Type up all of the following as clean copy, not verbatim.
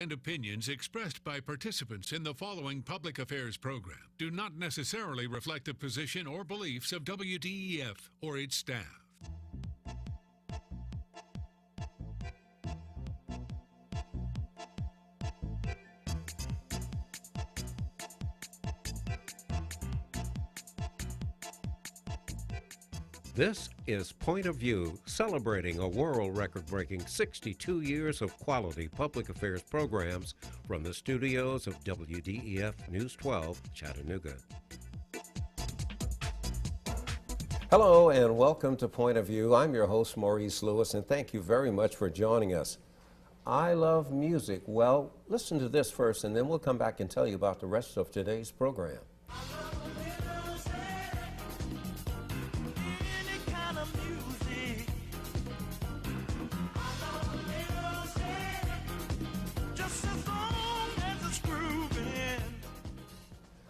and opinions expressed by participants in the following public affairs program do not necessarily reflect the position or beliefs of WDEF or its staff. This is Point of View, celebrating a world record-breaking 62 years of quality public affairs programs from the studios of WDEF News 12, Chattanooga. Hello and welcome to Point of View. I'm your host, Maurice Lewis, and thank you very much for joining us. I love music. Well, listen to this first, and then we'll come back and tell you about the rest of today's program.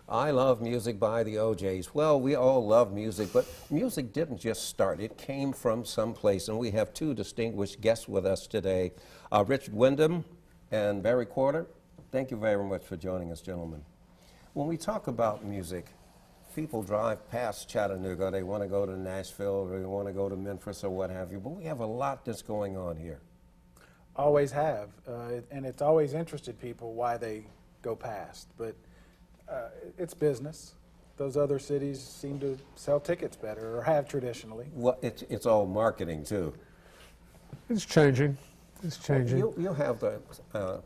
I Love Music by the O'Jays. Well, we all love music, but music didn't just start. It came from someplace, and we have two distinguished guests with us today, Richard Wyndham and Barry Quarter. Thank you very much for joining us, gentlemen. When we talk about music, people drive past Chattanooga. They want to go to Nashville, or they want to go to Memphis, or what have you, but we have a lot that's going on here. Always have, and it's always interested people why they go past, but it's business. Those other cities seem to sell tickets better, or have traditionally. Well, it's all marketing too. It's changing. It's changing. You have the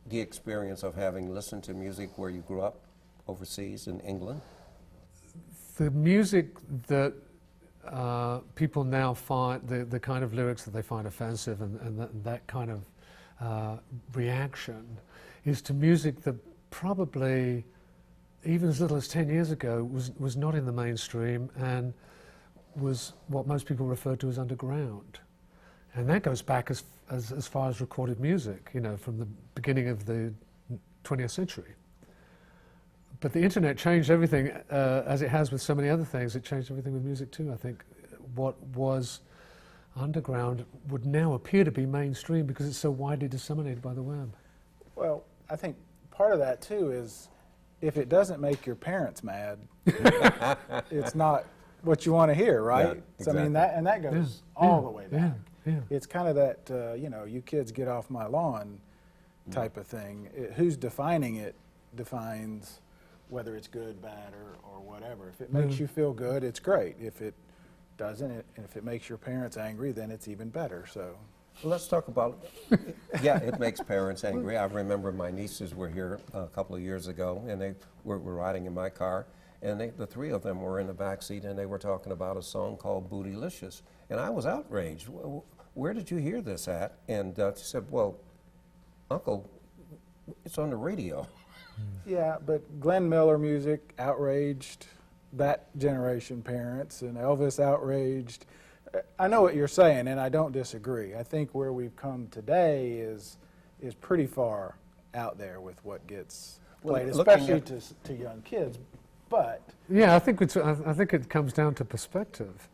experience of having listened to music where you grew up overseas in England. The music that people now find, the kind of lyrics that they find offensive, and that kind of reaction, is to music that probably even as little as 10 years ago was not in the mainstream and was what most people refer to as underground. And that goes back as far as recorded music, you know, from the beginning of the 20th century. But the internet changed everything, as it has with so many other things. It changed everything with music too. I think what was underground would now appear to be mainstream because it's so widely disseminated by the web. Well, I think part of that too is if it doesn't make your parents mad, it's not what you want to hear, right? Yeah, exactly. So I mean that goes all the way back. Yeah. It's kind of that you know, you kids get off my lawn type of thing. Who's defining it defines whether it's good, bad, or whatever. If it makes you feel good, it's great. If it doesn't, if it makes your parents angry, then it's even better. So. Let's talk about, yeah, it makes parents angry. I remember my nieces were here a couple of years ago, and they were riding in my car, and the three of them were in the back seat, and they were talking about a song called Bootylicious. And I was outraged. Where did you hear this at? And she said, well, Uncle, it's on the radio. Yeah, but Glenn Miller music outraged that generation parents, and Elvis outraged. I know what you're saying, and I don't disagree. I think where we've come today is pretty far out there with what gets played, especially to young kids. But yeah, I think it comes down to perspective.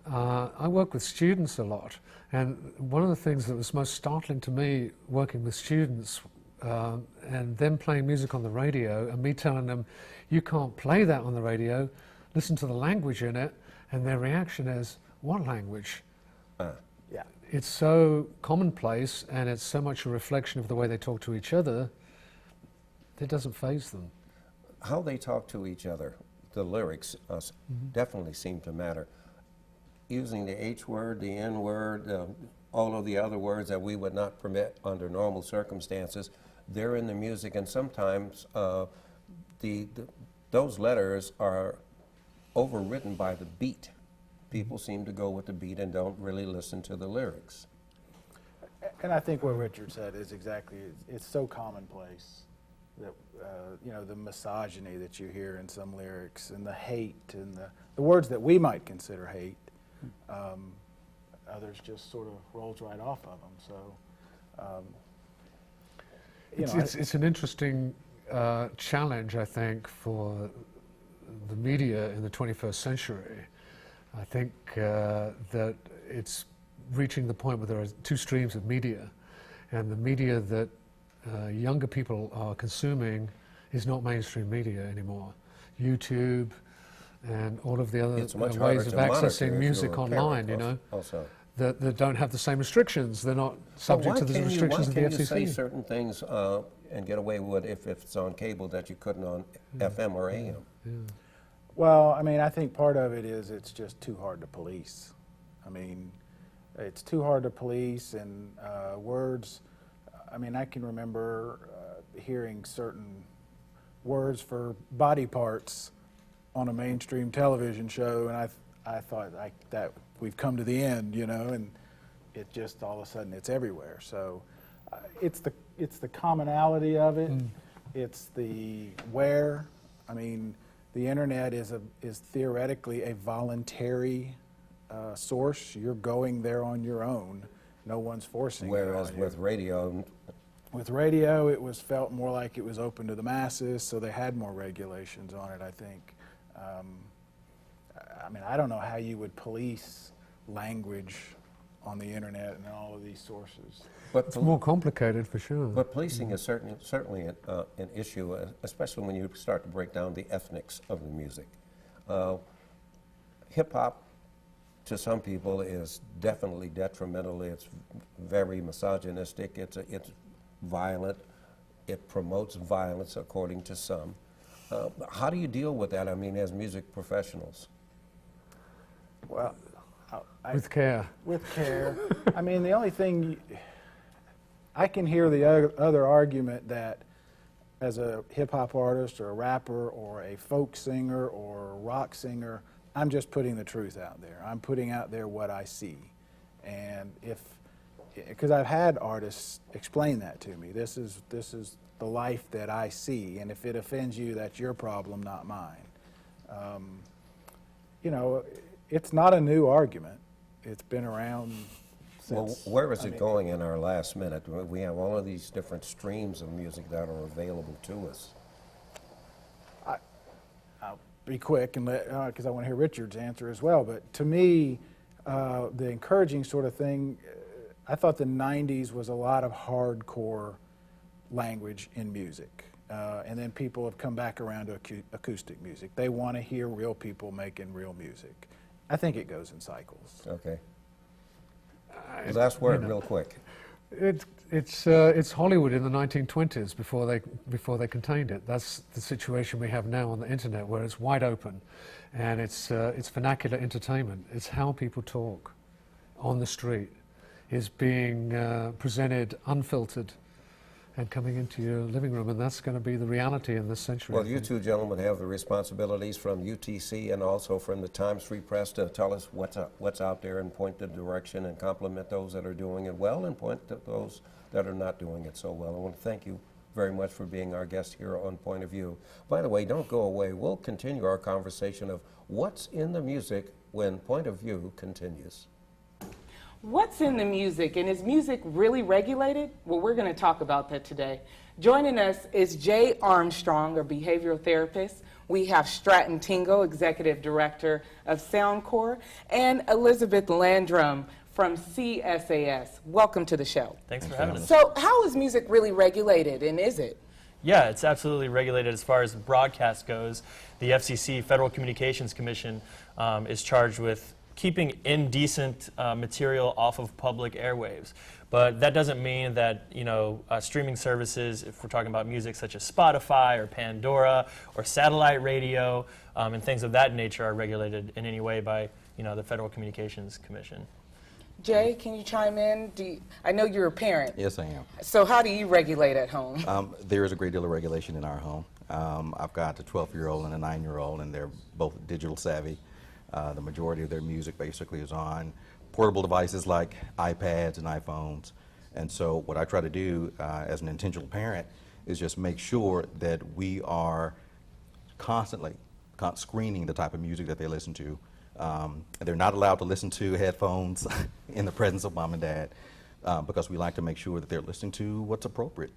I work with students a lot, and one of the things that was most startling to me working with students and them playing music on the radio, and me telling them, "You can't play that on the radio. Listen to the language in it," and their reaction is, "What language?" Yeah, it's so commonplace, and it's so much a reflection of the way they talk to each other. It doesn't faze them. How they talk to each other, the lyrics definitely seem to matter. Using the H word, the N word, all of the other words that we would not permit under normal circumstances, they're in the music, and sometimes those letters are overwritten by the beat. People seem to go with the beat and don't really listen to the lyrics. and I think what Richard said is exactly, it's so commonplace that, you know, the misogyny that you hear in some lyrics and the hate and the words that we might consider hate, others just sort of rolls right off of them. So, it's an interesting challenge, I think, for the media in the 21st century. I think that it's reaching the point where there are two streams of media, and the media that younger people are consuming is not mainstream media anymore. YouTube and all of the other It's much harder ways of to monitor accessing if music you're a parent online, you know, also. that don't have the same restrictions. They're not subject to the restrictions of the Why can you say FCC. certain things and get away with if it's on cable that you couldn't on FM or AM? Well, I mean, I think part of it is it's just too hard to police. I mean, it's too hard to police, and words, I mean, I can remember hearing certain words for body parts on a mainstream television show, and I thought that we've come to the end, you know, and it just all of a sudden it's everywhere. So it's the commonality of it. It's the where. I mean, the internet is theoretically a voluntary source. You're going there on your own. No one's forcing you. Whereas with radio, it was felt more like it was open to the masses, so they had more regulations on it, I think. I mean, I don't know how you would police language on the internet and all of these sources. but It's more complicated for sure. But policing is certainly an issue, especially when you start to break down the ethnics of the music. Hip-hop, to some people, is definitely detrimental. It's very misogynistic. It's violent. It promotes violence, according to some. How do you deal with that, I mean, as music professionals? Well, With care. with care. I mean, the only thing, I can hear the other argument that as a hip-hop artist or a rapper or a folk singer or a rock singer, I'm just putting the truth out there. I'm putting out there what I see. And because I've had artists explain that to me, this is the life that I see, and if it offends you, that's your problem, not mine. You know, it's not a new argument. It's been around since. Well, where is it going in our last minute? We have all of these different streams of music that are available to us. I'll be quick and because I want to hear Richard's answer as well. But to me, the encouraging sort of thing, I thought the 90s was a lot of hardcore language in music. And then people have come back around to acoustic music. They want to hear real people making real music. I think it goes in cycles. Okay. Last word, real quick. It's Hollywood in the 1920s before they contained it. That's the situation we have now on the internet, where it's wide open, and it's vernacular entertainment. It's how people talk on the street is being presented unfiltered and coming into your living room, and that's going to be the reality in this century. Well, you two gentlemen have the responsibilities from UTC and also from the Times Free Press to tell us what's out there and point the direction and compliment those that are doing it well and point to those that are not doing it so well. I want to thank you very much for being our guest here on Point of View. By the way, don't go away. We'll continue our conversation of what's in the music when Point of View continues. What's in the music, and is music really regulated? Well, we're going to talk about that today. Joining us is Jay Armstrong, a behavioral therapist. We have Stratton Tingle, Executive Director of Soundcore, and Elizabeth Landrum from CSAS. Welcome to the show. Thanks for having us. So how is music really regulated, and is it? Yeah, it's absolutely regulated as far as broadcast goes. The FCC, Federal Communications Commission, is charged with keeping indecent material off of public airwaves. But that doesn't mean that, you know, streaming services, if we're talking about music such as Spotify or Pandora or satellite radio and things of that nature, are regulated in any way by, you know, the Federal Communications Commission. Jay, can you chime in? I know you're a parent. Yes, I am. So how do you regulate at home? There is a great deal of regulation in our home. I've got a 12-year-old and a 9-year-old, and they're both digital savvy. The majority of their music basically is on portable devices like iPads and iPhones. And so what I try to do as an intentional parent is just make sure that we are constantly screening the type of music that they listen to. They're not allowed to listen to headphones in the presence of mom and dad because we like to make sure that they're listening to what's appropriate.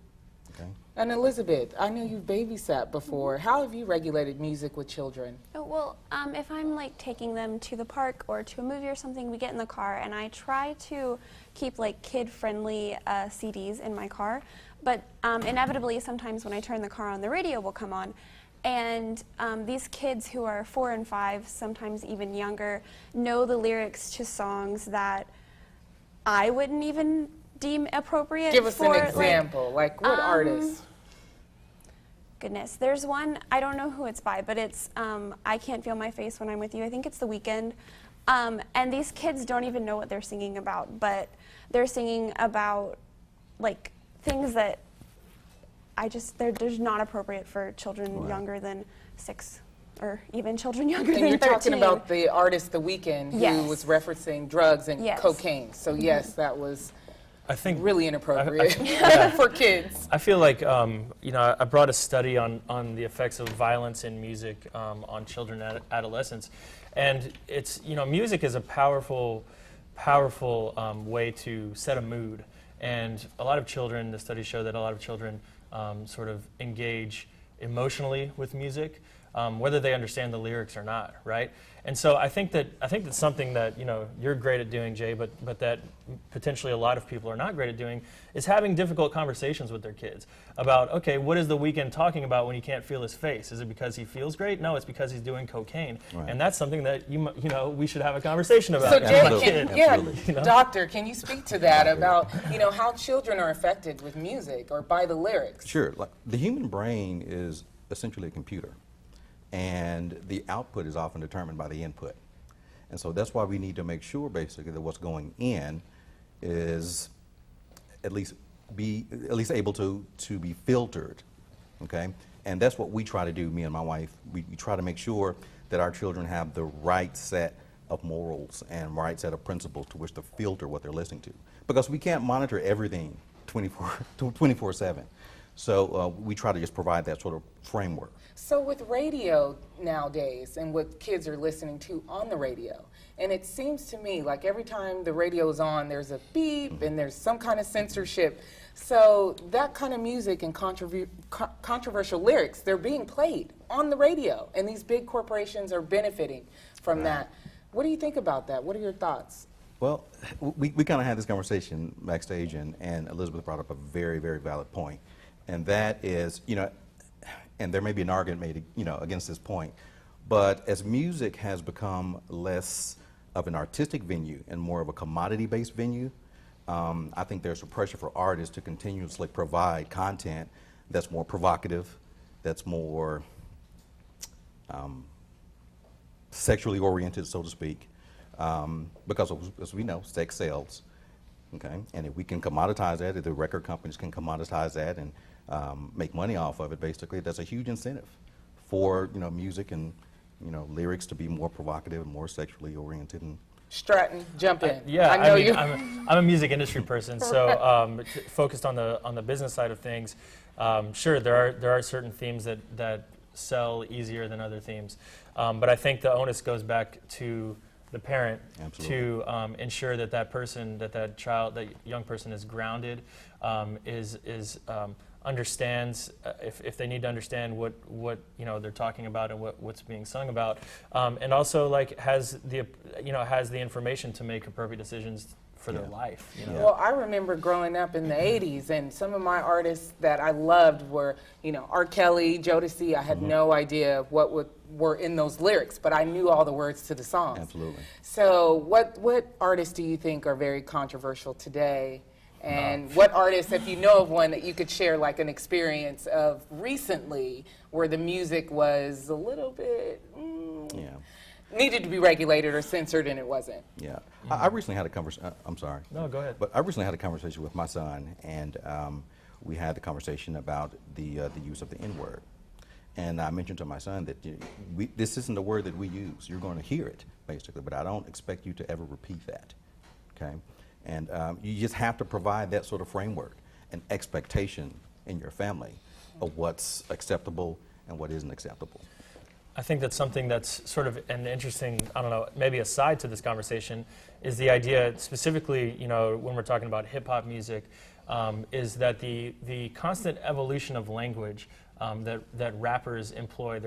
Okay. And Elizabeth, I know you've babysat before. How have you regulated music with children? Oh, well, if I'm like taking them to the park or to a movie or something, we get in the car and I try to keep like kid-friendly CDs in my car. But inevitably, sometimes when I turn the car on, the radio will come on. And these kids who are 4 and 5, sometimes even younger, know the lyrics to songs that I wouldn't even deem appropriate. Give us for, an example. Like what artist? Goodness, there's one, I don't know who it's by, but it's I Can't Feel My Face When I'm With You. I think it's The Weeknd. And these kids don't even know what they're singing about, but they're singing about like things that they're not appropriate for children younger than 6, or even children younger And than you're 13. talking about the artist The Weeknd, who Yes. was referencing drugs and Yes. cocaine. So yes, that was I think really inappropriate for kids. I feel like I brought a study on the effects of violence in music on children and adolescents, and it's music is a powerful way to set a mood, and a lot of children, the studies show that a lot of children sort of engage emotionally with music, whether they understand the lyrics or not, right? And so I think that's something that you're great at doing, Jay, but that potentially a lot of people are not great at doing is having difficult conversations with their kids about, okay, what is The Weeknd talking about when he can't feel his face? Is it because he feels great? No, it's because he's doing cocaine, Right. and that's something that we should have a conversation about. So as Jay, a kid. Absolutely. Doctor, can you speak to that about how children are affected with music or by the lyrics? Sure. Like the human brain is essentially a computer, and the output is often determined by the input. And so that's why we need to make sure basically that what's going in is at least able to be filtered. Okay? And that's what we try to do, me and my wife. We try to make sure that our children have the right set of morals and right set of principles to which to filter what they're listening to. Because we can't monitor everything 24/7. So we try to just provide that sort of framework. So with radio nowadays and what kids are listening to on the radio, and it seems to me like every time the radio is on, there's a beep and there's some kind of censorship. So that kind of music and controversial lyrics, they're being played on the radio, and these big corporations are benefiting from that. What do you think about that? What are your thoughts? Well, we kind of had this conversation backstage, and Elizabeth brought up a very, very valid point. And that is, and there may be an argument made, against this point, but as music has become less of an artistic venue and more of a commodity-based venue, I think there's a pressure for artists to continuously provide content that's more provocative, that's more sexually oriented, so to speak, because as we know, sex sells. Okay, and if we can commoditize that, if the record companies can commoditize that and make money off of it, basically, that's a huge incentive for music and lyrics to be more provocative and more sexually oriented. And Stratton, jump in. Yeah, I know you. I'm a music industry person, so focused on the business side of things. Sure, there are certain themes that sell easier than other themes, but I think the onus goes back to the parent. Absolutely. To ensure that person, that child, that young person is grounded, understands if they need to understand what they're talking about and what's being sung about, and also has the information to make appropriate decisions for their life. Well, I remember growing up in the 80s, and some of my artists that I loved were, R. Kelly, Jodeci. I had no idea what were in those lyrics, but I knew all the words to the songs. Absolutely. So what artists do you think are very controversial today? And what artists, if you know of one that you could share like an experience of recently where the music was a little bit needed to be regulated or censored and it wasn't? Yeah. I recently had a conversation. I'm sorry. No, go ahead. But I recently had a conversation with my son, and we had the conversation about the use of the N-word. And I mentioned to my son that this isn't a word that we use. You're going to hear it, basically, but I don't expect you to ever repeat that, okay? And you just have to provide that sort of framework and expectation in your family of what's acceptable and what isn't acceptable. I think that's something that's sort of an interesting, I don't know, maybe aside to this conversation, is the idea specifically, you know, when we're talking about hip hop music, is that the constant evolution of language that rappers employ.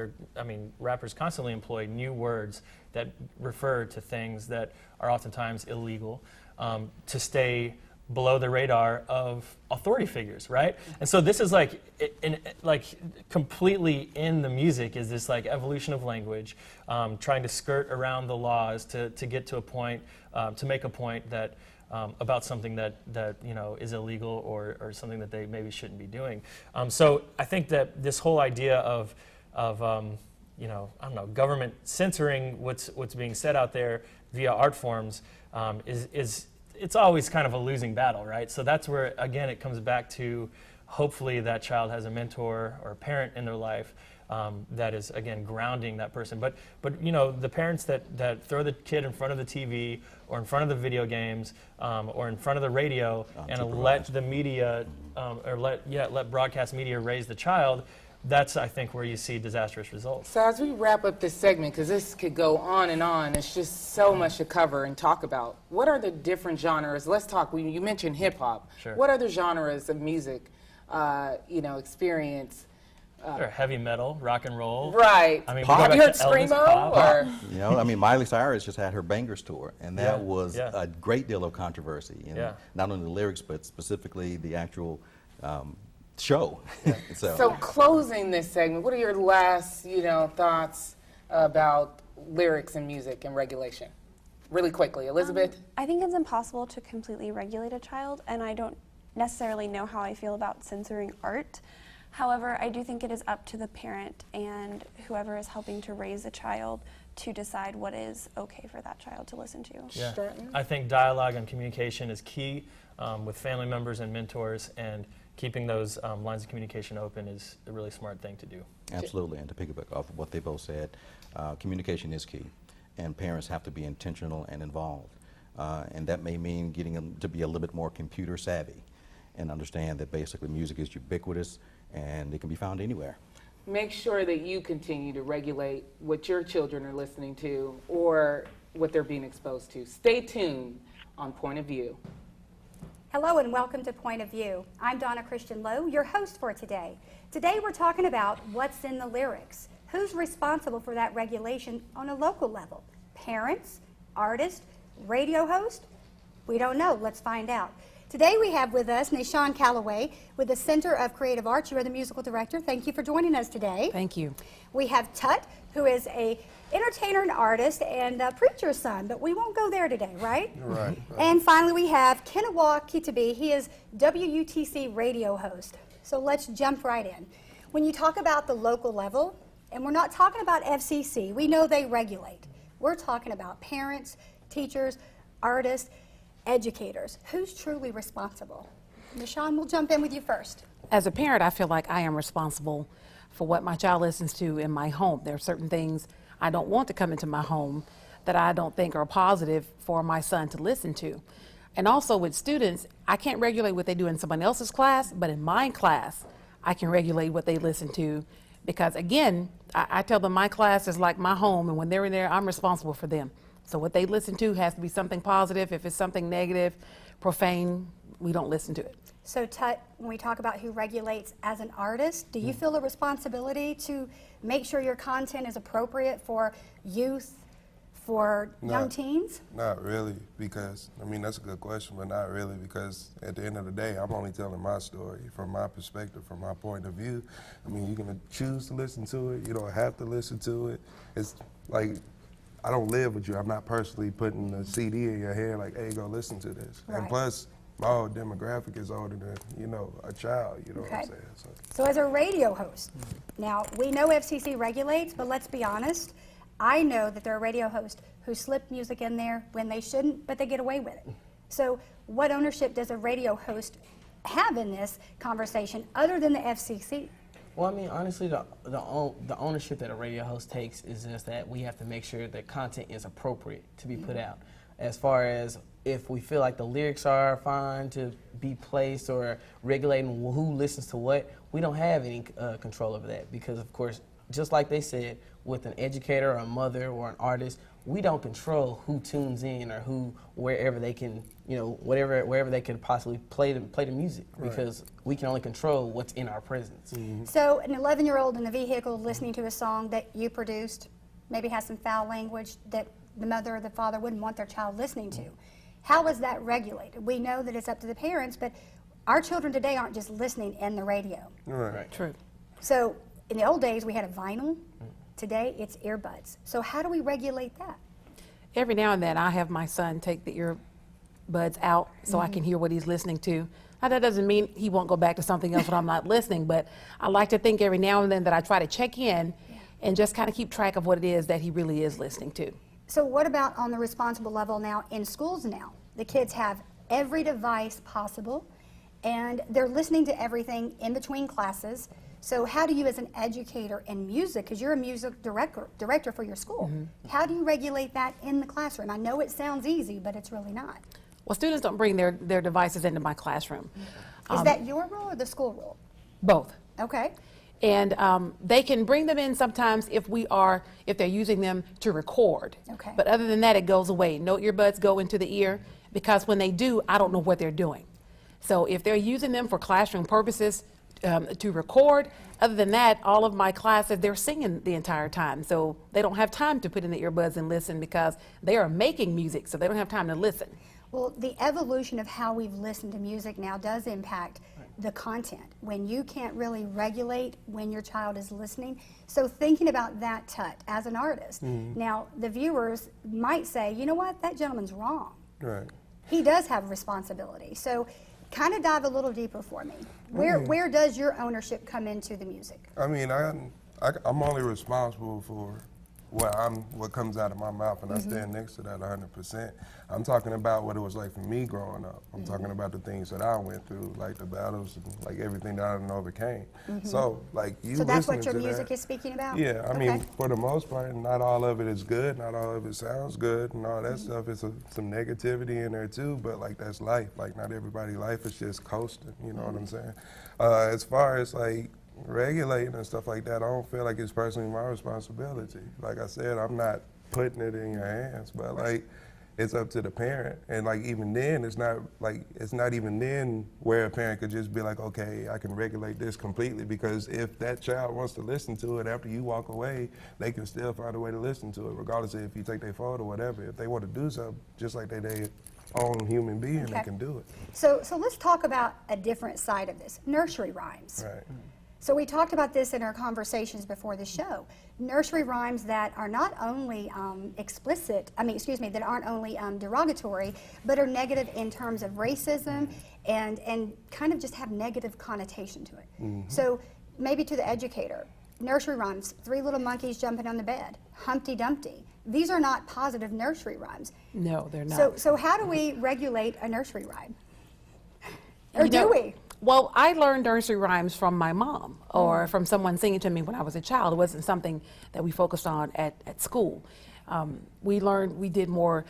Rappers constantly employ new words that refer to things that are oftentimes illegal to stay below the radar of authority figures, right? And so this is like completely in the music is this like evolution of language, trying to skirt around the laws to get to a point, to make a point that about something that you know is illegal or something that they maybe shouldn't be doing. So I think that this whole idea of you know, I don't know, government censoring what's being said out there via art forms is it's always kind of a losing battle, right? So that's where, again, it comes back to hopefully that child has a mentor or a parent in their life that is, again, grounding that person. But you know, the parents that throw the kid in front of the TV or in front of the video games or in front of the radio and let the media or let broadcast media raise the child, that's, I think, where you see disastrous results. So as we wrap up this segment, because this could go on and on, it's just so much to cover and talk about. What are the different genres? Let's talk, you mentioned hip hop. Sure. What other genres of music, you know, experience? Or heavy metal, rock and roll. Right. I mean, Pop. we You go heard back to Elvis, Screamo? pop. Or? You know, I mean, Miley Cyrus just had her Bangers tour, and that Yeah, was yeah. a great deal of controversy. You know, Yeah. not only the lyrics, but specifically the actual show. So closing this segment, what are your last, you know, thoughts about lyrics and music and regulation? Really quickly, Elizabeth? I think it's impossible to completely regulate a child, and I don't necessarily know how I feel about censoring art. However, I do think it is up to the parent and whoever is helping to raise a child to decide what is okay for that child to listen to. Yeah. Stratton? I think dialogue and communication is key with family members and mentors, and keeping those lines of communication open is a really smart thing to do. Absolutely, and to piggyback off of what they both said, communication is key, and parents have to be intentional and involved. And that may mean getting them to be a little bit more computer savvy and understand that basically music is ubiquitous and it can be found anywhere. Make sure that you continue to regulate what your children are listening to or what they're being exposed to. Stay tuned on Point of View. Hello and welcome to Point of View. I'm Donna Christian Lowe, your host for today. Today we're talking about what's in the lyrics. Who's responsible for that regulation on a local level? Parents, artists, radio host? We don't know. Let's find out. Today we have with us Nishan Calloway with the Center of Creative Arts. You are the musical director. Thank you for joining us today. Thank you. We have Tut, who is a entertainer and artist and a preacher's son, but we won't go there today, right? Right. And finally we have Kenawa Kitabi. He is WUTC radio host. So let's jump right in. When you talk about the local level, and we're not talking about FCC, we know they regulate. We're talking about parents, teachers, artists, educators. Who's truly responsible? Nishan, we'll jump in with you first. As a parent, I feel like I am responsible for what my child listens to in my home. There are certain things I don't want to come into my home that I don't think are positive for my son to listen to. And also with students, I can't regulate what they do in someone else's class, but in my class, I can regulate what they listen to because, again, I tell them my class is like my home, and when they're in there, I'm responsible for them. So what they listen to has to be something positive. If it's something negative, profane, we don't listen to it. So Tut, when we talk about who regulates as an artist, do you feel a responsibility to make sure your content is appropriate for youth, for young teens? Not really, because, I mean, that's a good question, but not really, because at the end of the day, I'm only telling my story from my perspective, from my point of view. I mean, you're going to choose to listen to it. You don't have to listen to it. It's like, I don't live with you. I'm not personally putting a CD in your hand like, hey, go listen to this. Right. And plus, my whole demographic is older than, you know, a child, you know what I'm Okay. saying? So as a radio host, now we know FCC regulates, but let's be honest, I know that there are radio hosts who slip music in there when they shouldn't, but they get away with it. So what ownership does a radio host have in this conversation other than the FCC? Well, I mean, honestly, the ownership that a radio host takes is just that we have to make sure that content is appropriate to be put out. As far as if we feel like the lyrics are fine to be placed or regulating who listens to what, we don't have any control over that because, of course, just like they said, with an educator or a mother or an artist, we don't control who tunes in or who, wherever they can, wherever they can possibly play the music, because we can only control what's in our presence. So an 11-year-old in the vehicle listening to a song that you produced, maybe has some foul language that the mother or the father wouldn't want their child listening to. How is that regulated? We know that it's up to the parents, but our children today aren't just listening in the radio. Right. True. So in the old days, we had a vinyl. Today, it's earbuds. So how do we regulate that? Every now and then I have my son take the earbuds out so I can hear what he's listening to. Now, that doesn't mean he won't go back to something else when I'm not listening, but I like to think every now and then that I try to check in and just kind of keep track of what it is that he really is listening to. So what about on the responsible level now in schools now? The kids have every device possible, and they're listening to everything in between classes. So how do you, as an educator in music, because you're a music director for your school, how do you regulate that in the classroom? I know it sounds easy, but it's really not. Well, students don't bring their devices into my classroom. Is that your rule or the school rule? Both. Okay. And they can bring them in sometimes if they're using them to record. Okay. But other than that, it goes away. No earbuds go into the ear, because when they do, I don't know what they're doing. So if they're using them for classroom purposes to record, other than that, all of my classes, they're singing the entire time. So they don't have time to put in the earbuds and listen, because they are making music, so they don't have time to listen. Well, the evolution of how we've listened to music now does impact the content, when you can't really regulate when your child is listening. So thinking about that, Tut, as an artist, now the viewers might say, you know what, that gentleman's wrong. Right. He does have responsibility. So kind of dive a little deeper for me. Where does your ownership come into the music? I mean, I'm only responsible for what comes out of my mouth, and I stand next to that 100%. I'm talking about what it was like for me growing up. I'm talking about the things that I went through, like the battles, and like everything that I overcame. So, like you. So that's what listening your to music that, is speaking about? Yeah, I mean, for the most part, not all of it is good. Not all of it sounds good, and all that stuff. It's some negativity in there too. But like that's life. Like not everybody's life is just coasting. You know what I'm saying? As far as like regulating and stuff like that, I don't feel like it's personally my responsibility. Like I said, I'm not putting it in your hands, but like it's up to the parent. And like even then, it's not even then where a parent could just be like, okay, I can regulate this completely, because if that child wants to listen to it after you walk away, they can still find a way to listen to it, regardless of if you take their phone or whatever. If they want to do something, just like they own human being, they can do it. So let's talk about a different side of this, nursery rhymes. Right. So we talked about this in our conversations before the show. Nursery rhymes that are not only that aren't only derogatory, but are negative in terms of racism and kind of just have negative connotation to it. So maybe to the educator, nursery rhymes, 3 little monkeys jumping on the bed, Humpty Dumpty. These are not positive nursery rhymes. No, they're not. So how do we regulate a nursery rhyme? Or do we? Well, I learned nursery rhymes from my mom or from someone singing to me when I was a child. It wasn't something that we focused on at school. We did more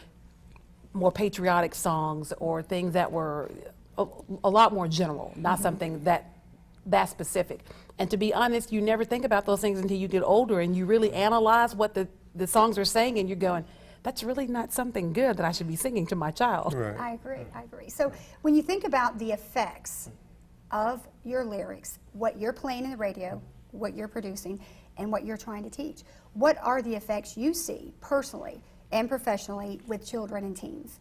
patriotic songs or things that were a lot more general, not something that specific. And to be honest, you never think about those things until you get older and you really analyze what the songs are saying, and you're going, that's really not something good that I should be singing to my child. Right. I agree. So when you think about the effects of your lyrics, what you're playing in the radio, what you're producing, and what you're trying to teach, what are the effects you see personally and professionally with children and teens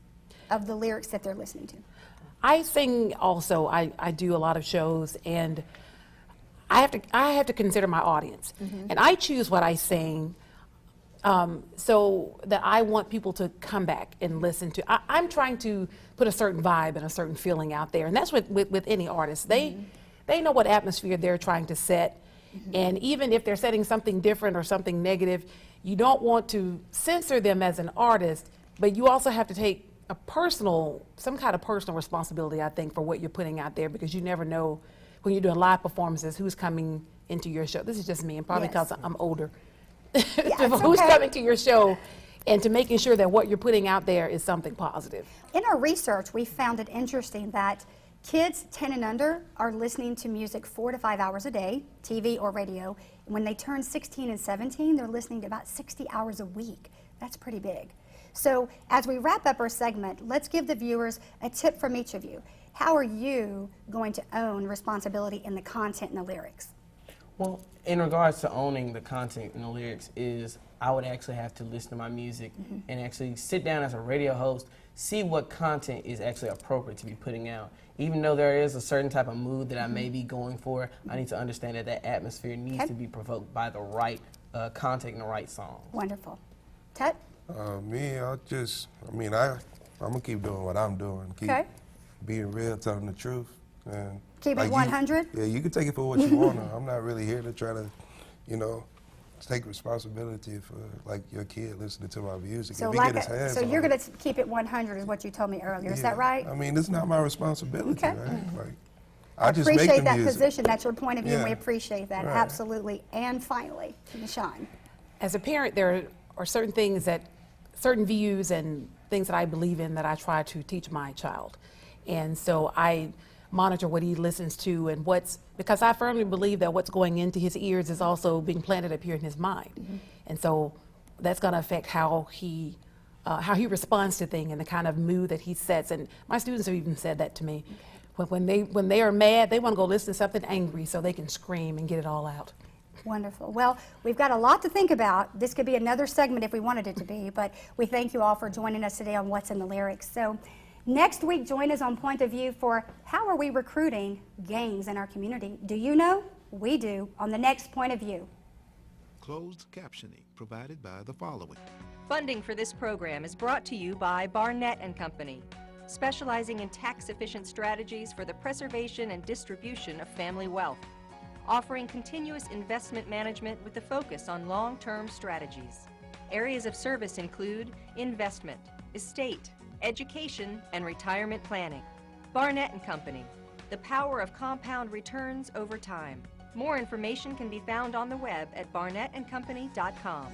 of the lyrics that they're listening to? I sing also. I do a lot of shows, and I have to consider my audience, and I choose what I sing so that I want people to come back and listen to. I'm trying to put a certain vibe and a certain feeling out there, and that's with any artist. They know what atmosphere they're trying to set, and even if they're setting something different or something negative, you don't want to censor them as an artist, but you also have to take some kind of personal responsibility, I think, for what you're putting out there, because you never know when you're doing live performances who's coming into your show. This is just me, and probably because I'm older. Who's coming to your show, and to making sure that what you're putting out there is something positive. In our research, we found it interesting that Kids 10 and under are listening to music 4 to 5 hours a day, TV or radio. When they turn 16 and 17, they're listening to about 60 hours a week. That's pretty big. So as we wrap up our segment, let's give the viewers a tip from each of you. How are you going to own responsibility in the content and the lyrics? Well, in regards to owning the content and the lyrics is I would actually have to listen to my music and actually sit down as a radio host, see what content is actually appropriate to be putting out. Even though there is a certain type of mood that I may be going for, I need to understand that that atmosphere needs to be provoked by the right content and the right song. Wonderful. Tut? Me, I'm gonna keep doing what I'm doing. Keep being real, telling the truth. And keep it 100? Yeah, you can take it for what you want. I'm not really here to try to, take responsibility for like your kid listening to my music. So, so you're going to keep it 100 is what you told me earlier. Is that right? I mean, it's not my responsibility, right? Like, I just appreciate make the that music. position. That's your point of view, and we Yeah. appreciate that. Right. Absolutely. And finally, Michonne. As a parent, there are certain things certain views and things that I believe in that I try to teach my child. And so I monitor what he listens to and because I firmly believe that what's going into his ears is also being planted up here in his mind. And so that's going to affect how he responds to things and the kind of mood that he sets. And my students have even said that to me. When they are mad, they want to go listen to something angry so they can scream and get it all out. Wonderful. Well, we've got a lot to think about. This could be another segment if we wanted it to be, but we thank you all for joining us today on What's in the Lyrics. So next week, join us on Point of View for how are we recruiting gangs in our community? Do you know? We do on the next Point of View. Closed captioning provided by the following. Funding for this program is brought to you by Barnett & Company, specializing in tax-efficient strategies for the preservation and distribution of family wealth, offering continuous investment management with a focus on long-term strategies. Areas of service include investment, estate, education, and retirement planning. Barnett & Company, the power of compound returns over time. More information can be found on the web at barnettandcompany.com.